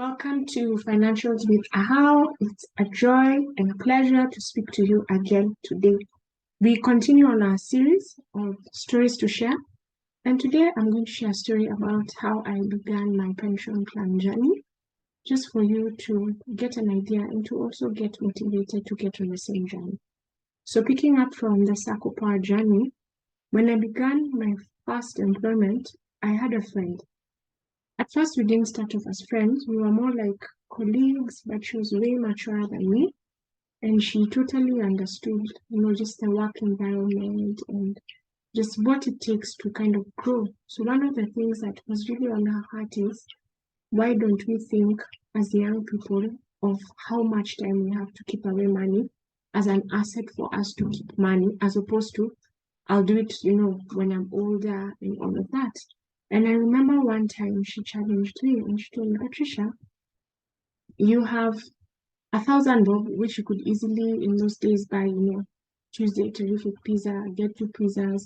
Welcome to Financials with Ahawo. It's a joy and a pleasure to speak to you again today. We continue on our series of stories to share, and today I'm going to share a story about how I began my pension plan journey, just for you to get an idea and to also get motivated to get on the same journey. So picking up from the Sacco Power journey, when I began my first employment, I had a friend. At first, we didn't start off as friends. We were more like colleagues, but she was way maturer than me. And she totally understood, just the work environment and just what it takes to kind of grow. So one of the things that was really on her heart is, why don't we think as young people of how much time we have to keep away money as an asset for us to keep money, as opposed to, I'll do it, when I'm older and all of that. And I remember one time she challenged me and she told me, Patricia, you have 1,000 bob, which you could easily in those days buy, Tuesday terrific pizza, get 2 pizzas,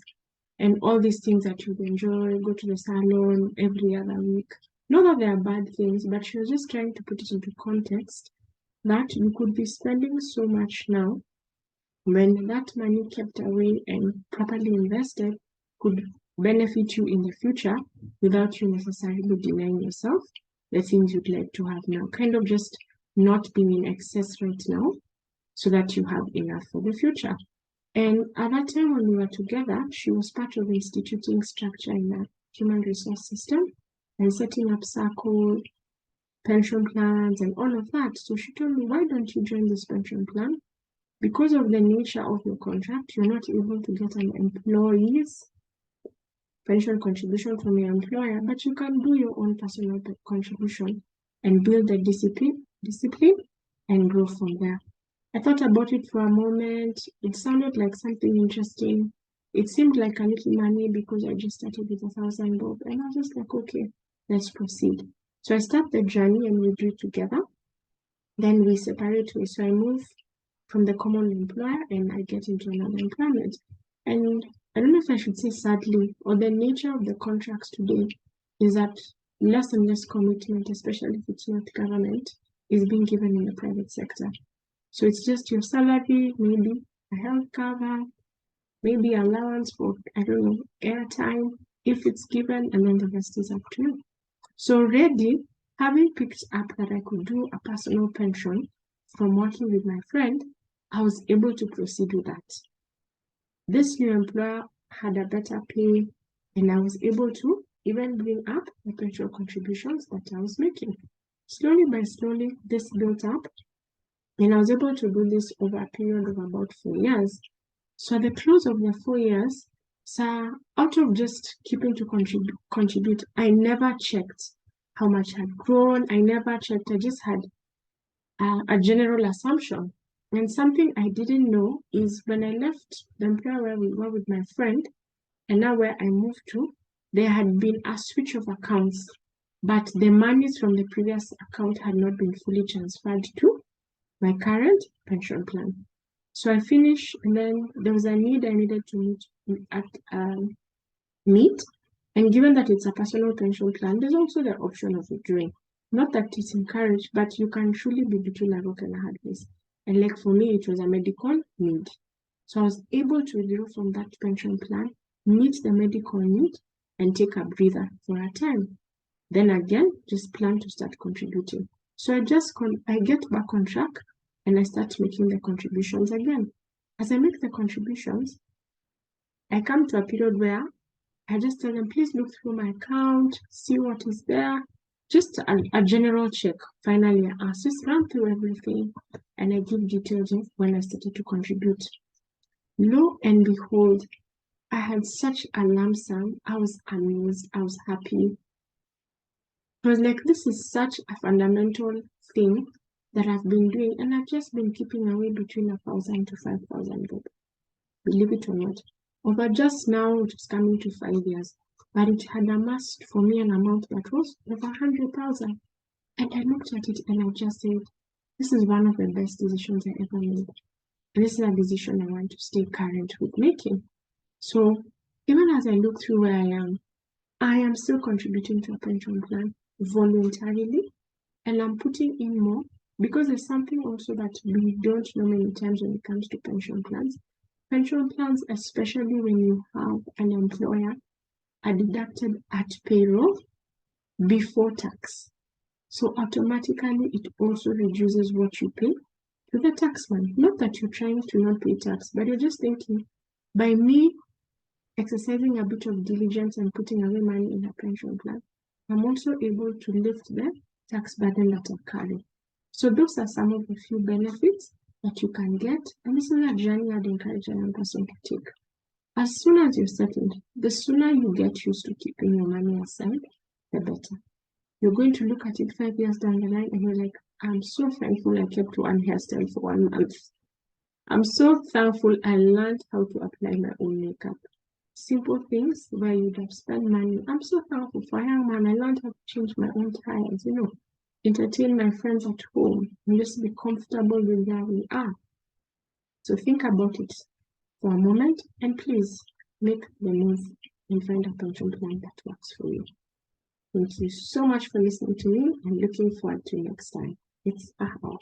and all these things that you'd enjoy, go to the salon every other week. Not that they are bad things, but she was just trying to put it into context that you could be spending so much now when that money kept away and properly invested could benefit you in the future without you necessarily denying yourself the things you'd like to have now. Kind of just not being in excess right now so that you have enough for the future. And at that time when we were together, she was part of instituting structure in the human resource system and setting up circle, pension plans and all of that. So she told me, why don't you join this pension plan? Because of the nature of your contract, you're not able to get an employee's pension contribution from your employer, but you can do your own personal contribution and build the discipline and grow from there. I thought about it for a moment. It sounded like something interesting. It seemed like a little money because I just started with 1,000 bob, and I was just like, okay, let's proceed. So I start the journey and we do it together. Then we separate ways. So I move from the common employer and I get into another employment. And I don't know if I should say sadly, or the nature of the contracts today is that less and less commitment, especially if it's not government, is being given in the private sector. So it's just your salary, maybe a health cover, maybe allowance for, airtime, if it's given, and then the rest is up to you. So already, having picked up that I could do a personal pension from working with my friend, I was able to proceed with that. This new employer had a better pay, and I was able to even bring up the pension contributions that I was making. Slowly by slowly, this built up, and I was able to do this over a period of about 4 years. So at the close of the 4 years, out of just keeping to contribute, I never checked how much had grown. I never checked. I just had a general assumption. And something I didn't know is when I left the employer where we were with my friend, and now where I moved to, there had been a switch of accounts, but the monies from the previous account had not been fully transferred to my current pension plan. So I finished, and then there was a need I needed to meet. And given that it's a personal pension plan, there's also the option of withdrawing. Not that it's encouraged, but you can truly be between a rock and a hard place. And like for me, it was a medical need. So I was able to withdraw from that pension plan, meet the medical need, and take a breather for a time. Then again, just plan to start contributing. So I get back on track and I start making the contributions again. As I make the contributions, I come to a period where I just tell them, please look through my account, see what is there. Just a general check. Finally, I just run through everything and I give details of when I started to contribute. Lo and behold, I had such a lump sum. I was amused. I was happy. I was like, this is such a fundamental thing that I've been doing, and I've just been keeping away between 1,000 to 5,000 bob. Believe it or not. Over just now, it was coming to 5 years. But it had amassed for me an amount that was over 100,000. And I looked at it and I just said, this is one of the best decisions I ever made. And this is a decision I want to stay current with making. So even as I look through where I am still contributing to a pension plan voluntarily. and I'm putting in more because there's something also that we don't know many times when it comes to pension plans. Pension plans, especially when you have an employer, are deducted at payroll before tax. So automatically it also reduces what you pay to the taxman. Not that you're trying to not pay tax, but you're just thinking, by me exercising a bit of diligence and putting away money in a pension plan, I'm also able to lift the tax burden that I carry. So those are some of the few benefits that you can get, and this is a journey I'd encourage a young person to take. As soon as you're settled, the sooner you get used to keeping your money aside, the better. You're going to look at it 5 years down the line and you're like, I'm so thankful I kept one hairstyle for 1 month. I'm so thankful I learned how to apply my own makeup. Simple things where you'd have spent money. I'm so thankful for a young man. I learned how to change my own tires, entertain my friends at home, and just be comfortable with where we are. So think about it for a moment and please make the move and find a pension plan that works for you. Thank you so much for listening to me. I'm looking forward to next time. It's Ahawo.